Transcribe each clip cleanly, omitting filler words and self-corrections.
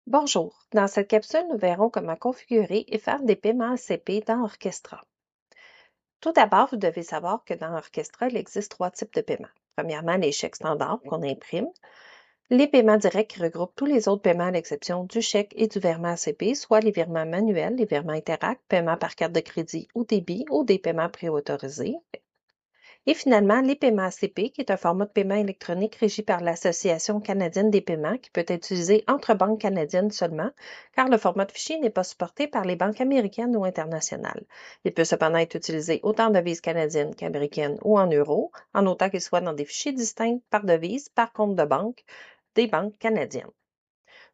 Bonjour, dans cette capsule, nous verrons comment configurer et faire des paiements ACP dans Orchestra. Tout d'abord, vous devez savoir que dans Orchestra, il existe trois types de paiements. Premièrement, les chèques standards qu'on imprime, les paiements directs qui regroupent tous les autres paiements à l'exception du chèque et du virement ACP, soit les virements manuels, les virements Interac, paiements par carte de crédit ou débit ou des paiements préautorisés. Et finalement, les paiements ACP, qui est un format de paiement électronique régi par l'Association canadienne des paiements, qui peut être utilisé entre banques canadiennes seulement, car le format de fichier n'est pas supporté par les banques américaines ou internationales. Il peut cependant être utilisé autant en devises canadiennes qu'américaines ou en euros, en autant qu'il soit dans des fichiers distincts par devise, par compte de banque des banques canadiennes.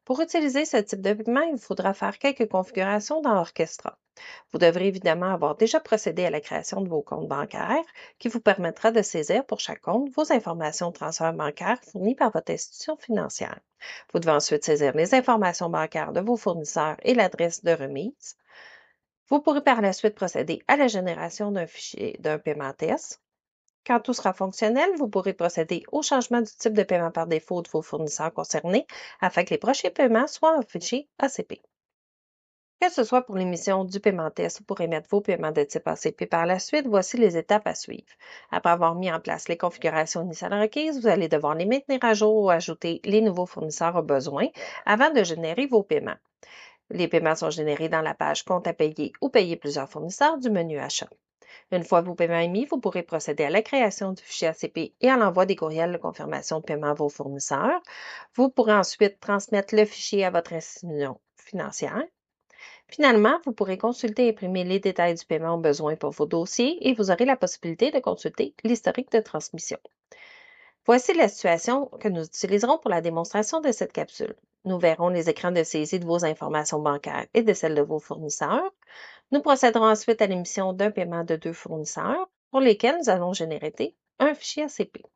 Pour utiliser ce type de paiement, il vous faudra faire quelques configurations dans Orchestra. Vous devrez évidemment avoir déjà procédé à la création de vos comptes bancaires qui vous permettra de saisir pour chaque compte vos informations de transfert bancaire fournies par votre institution financière. Vous devez ensuite saisir les informations bancaires de vos fournisseurs et l'adresse de remise. Vous pourrez par la suite procéder à la génération d'un fichier d'un paiement test. Quand tout sera fonctionnel, vous pourrez procéder au changement du type de paiement par défaut de vos fournisseurs concernés afin que les prochains paiements soient en fichier ACP. Que ce soit pour l'émission du paiement test ou pour émettre vos paiements de type ACP par la suite, voici les étapes à suivre. Après avoir mis en place les configurations initiales requises, vous allez devoir les maintenir à jour ou ajouter les nouveaux fournisseurs au besoin avant de générer vos paiements. Les paiements sont générés dans la page Compte à payer ou Payer plusieurs fournisseurs du menu Achat. Une fois vos paiements émis, vous pourrez procéder à la création du fichier ACP et à l'envoi des courriels de confirmation de paiement à vos fournisseurs. Vous pourrez ensuite transmettre le fichier à votre institution financière. Finalement, vous pourrez consulter et imprimer les détails du paiement au besoin pour vos dossiers et vous aurez la possibilité de consulter l'historique de transmission. Voici la situation que nous utiliserons pour la démonstration de cette capsule. Nous verrons les écrans de saisie de vos informations bancaires et de celles de vos fournisseurs. Nous procéderons ensuite à l'émission d'un paiement de deux fournisseurs pour lesquels nous allons générer un fichier ACP.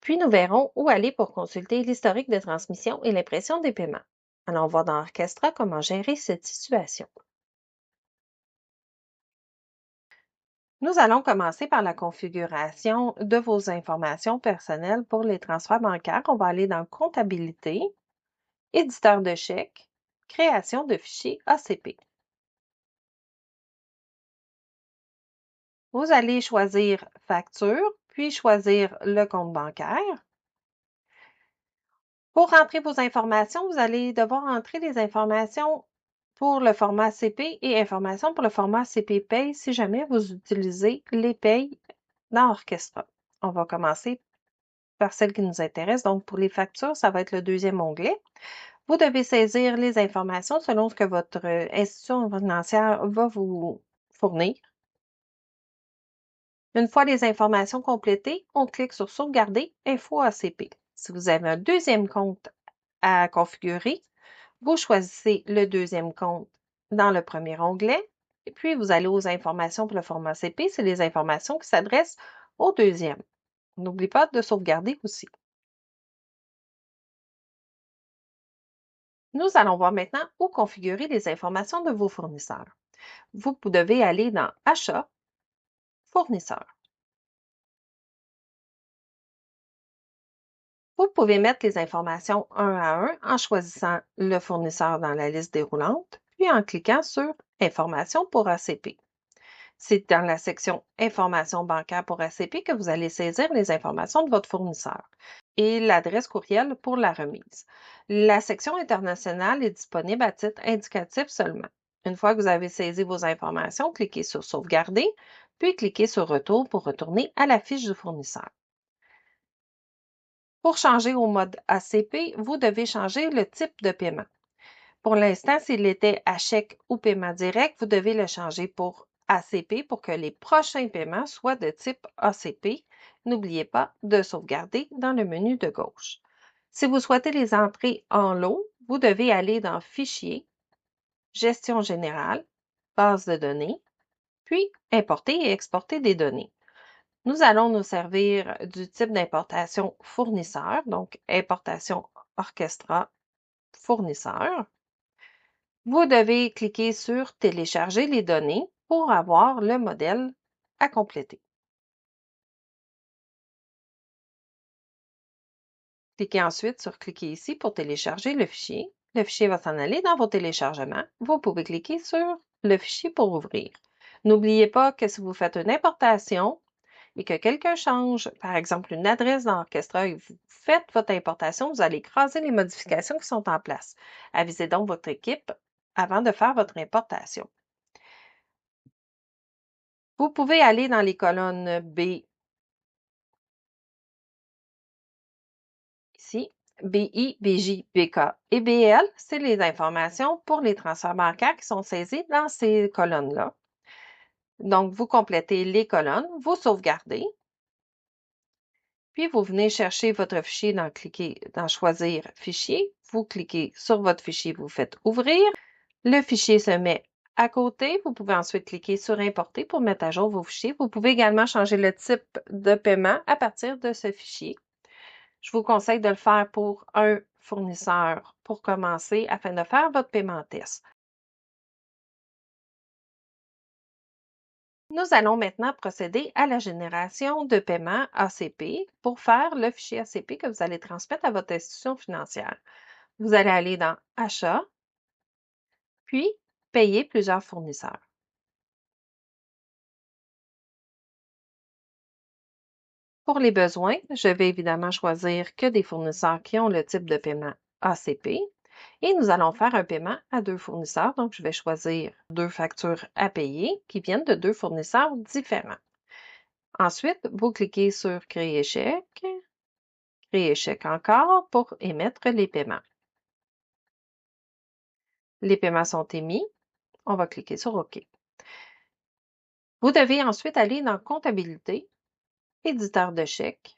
Puis nous verrons où aller pour consulter l'historique de transmission et l'impression des paiements. Allons voir dans Orchestra comment gérer cette situation. Nous allons commencer par la configuration de vos informations personnelles pour les transferts bancaires. On va aller dans Comptabilité, Éditeur de chèques, Création de fichiers ACP. Vous allez choisir Facture, puis choisir le compte bancaire. Pour rentrer vos informations, vous allez devoir entrer les informations pour le format CP et informations pour le format CP Pay si jamais vous utilisez les payes dans Orchestra. On va commencer par celle qui nous intéresse. Donc, pour les factures, ça va être le deuxième onglet. Vous devez saisir les informations selon ce que votre institution financière va vous fournir. Une fois les informations complétées, on clique sur Sauvegarder Info ACP. Si vous avez un deuxième compte à configurer, vous choisissez le deuxième compte dans le premier onglet, et puis vous allez aux informations pour le format ACP. C'est les informations qui s'adressent au deuxième. N'oubliez pas de sauvegarder aussi. Nous allons voir maintenant où configurer les informations de vos fournisseurs. Vous devez aller dans Achat, Fournisseurs. Vous pouvez mettre les informations un à un en choisissant le fournisseur dans la liste déroulante, puis en cliquant sur Informations pour ACP. C'est dans la section Informations bancaires pour ACP que vous allez saisir les informations de votre fournisseur et l'adresse courriel pour la remise. La section internationale est disponible à titre indicatif seulement. Une fois que vous avez saisi vos informations, cliquez sur Sauvegarder, puis cliquez sur Retour pour retourner à la fiche du fournisseur. Pour changer au mode ACP, vous devez changer le type de paiement. Pour l'instant, s'il était à chèque ou paiement direct, vous devez le changer pour ACP pour que les prochains paiements soient de type ACP. N'oubliez pas de sauvegarder dans le menu de gauche. Si vous souhaitez les entrer en lot, vous devez aller dans Fichier, Gestion générale, Base de données, puis Importer et exporter des données. Nous allons nous servir du type d'importation fournisseur, donc importation Orchestra fournisseur. Vous devez cliquer sur Télécharger les données pour avoir le modèle à compléter. Cliquez ensuite sur Cliquer ici pour télécharger le fichier. Le fichier va s'en aller dans vos téléchargements. Vous pouvez cliquer sur le fichier pour ouvrir. N'oubliez pas que si vous faites une importation et que quelqu'un change, par exemple, une adresse dans Orchestra et vous faites votre importation, vous allez écraser les modifications qui sont en place. Avisez donc votre équipe avant de faire votre importation. Vous pouvez aller dans les colonnes B, ici, BI, BJ, BK et BL, c'est les informations pour les transferts bancaires qui sont saisis dans ces colonnes-là. Donc, vous complétez les colonnes, vous sauvegardez, puis vous venez chercher votre fichier dans Choisir fichier. Vous cliquez sur votre fichier, vous faites Ouvrir. Le fichier se met à côté. Vous pouvez ensuite cliquer sur Importer pour mettre à jour vos fichiers. Vous pouvez également changer le type de paiement à partir de ce fichier. Je vous conseille de le faire pour un fournisseur pour commencer afin de faire votre paiement test. Nous allons maintenant procéder à la génération de paiement ACP pour faire le fichier ACP que vous allez transmettre à votre institution financière. Vous allez aller dans Achat, puis Payer plusieurs fournisseurs. Pour les besoins, je vais évidemment choisir que des fournisseurs qui ont le type de paiement ACP et nous allons faire un paiement à 2 fournisseurs. Donc, je vais choisir 2 factures à payer qui viennent de 2 fournisseurs différents. Ensuite, vous cliquez sur Créer chèque, Créer chèque encore pour émettre les paiements. Les paiements sont émis. On va cliquer sur OK. Vous devez ensuite aller dans Comptabilité, Éditeur de chèques,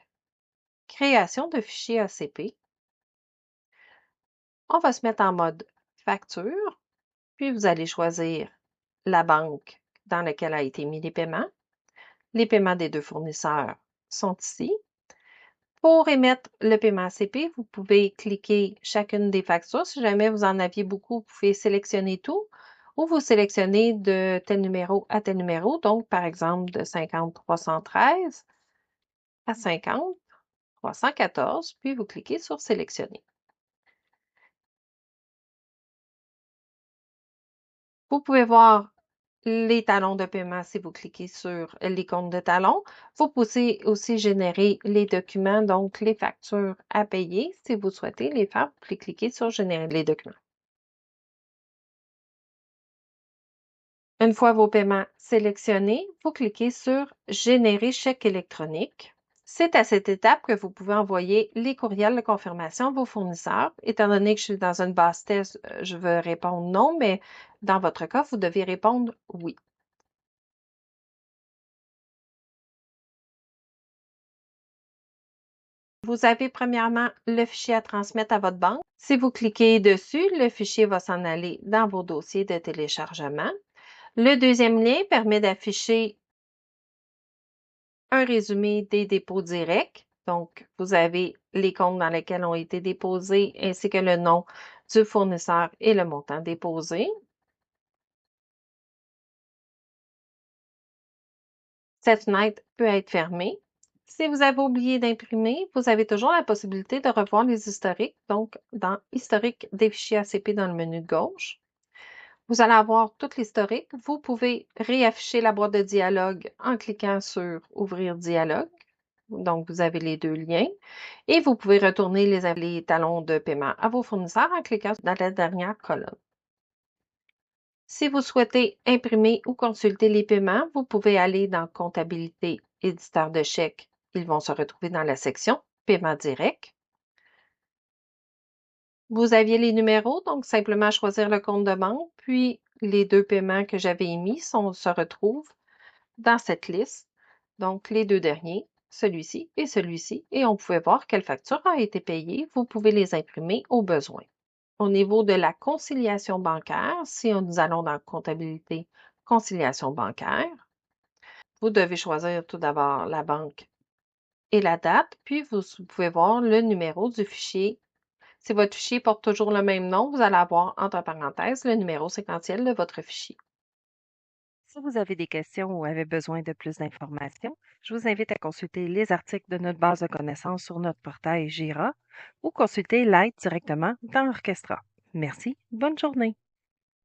Création de fichier ACP. On va se mettre en mode Facture, puis vous allez choisir la banque dans laquelle a été mis les paiements. Les paiements des 2 fournisseurs sont ici. Pour émettre le paiement ACP, vous pouvez cliquer chacune des factures. Si jamais vous en aviez beaucoup, vous pouvez sélectionner tout ou vous sélectionnez de tel numéro à tel numéro. Donc, par exemple, de 50 313 à 50 314, puis vous cliquez sur Sélectionner. Vous pouvez voir les talons de paiement si vous cliquez sur l'icône de talon. Vous pouvez aussi générer les documents, donc les factures à payer. Si vous souhaitez les faire, vous pouvez cliquer sur Générer les documents. Une fois vos paiements sélectionnés, vous cliquez sur Générer chèque électronique. C'est à cette étape que vous pouvez envoyer les courriels de confirmation à vos fournisseurs. Étant donné que je suis dans une base test, je veux répondre non, mais dans votre cas, vous devez répondre oui. Vous avez premièrement le fichier à transmettre à votre banque. Si vous cliquez dessus, le fichier va s'en aller dans vos dossiers de téléchargement. Le deuxième lien permet d'afficher un résumé des dépôts directs. Donc, vous avez les comptes dans lesquels ont été déposés ainsi que le nom du fournisseur et le montant déposé. Cette fenêtre peut être fermée. Si vous avez oublié d'imprimer, vous avez toujours la possibilité de revoir les historiques, donc dans Historique des fichiers ACP dans le menu de gauche. Vous allez avoir tout l'historique. Vous pouvez réafficher la boîte de dialogue en cliquant sur Ouvrir dialogue. Donc, vous avez les 2 liens. Et vous pouvez retourner les talons de paiement à vos fournisseurs en cliquant dans la dernière colonne. Si vous souhaitez imprimer ou consulter les paiements, vous pouvez aller dans Comptabilité, Éditeur de chèques. Ils vont se retrouver dans la section Paiement direct. Vous aviez les numéros, donc simplement choisir le compte de banque, puis les 2 paiements que j'avais émis se retrouvent dans cette liste. Donc, les 2 derniers, celui-ci, et on pouvait voir quelle facture a été payée. Vous pouvez les imprimer au besoin. Au niveau de la conciliation bancaire, si nous allons dans Comptabilité, Conciliation bancaire, vous devez choisir tout d'abord la banque et la date, puis vous pouvez voir le numéro du fichier. Si votre fichier porte toujours le même nom, vous allez avoir entre parenthèses le numéro séquentiel de votre fichier. Si vous avez des questions ou avez besoin de plus d'informations, je vous invite à consulter les articles de notre base de connaissances sur notre portail Jira ou consulter l'aide directement dans Orchestra. Merci, bonne journée.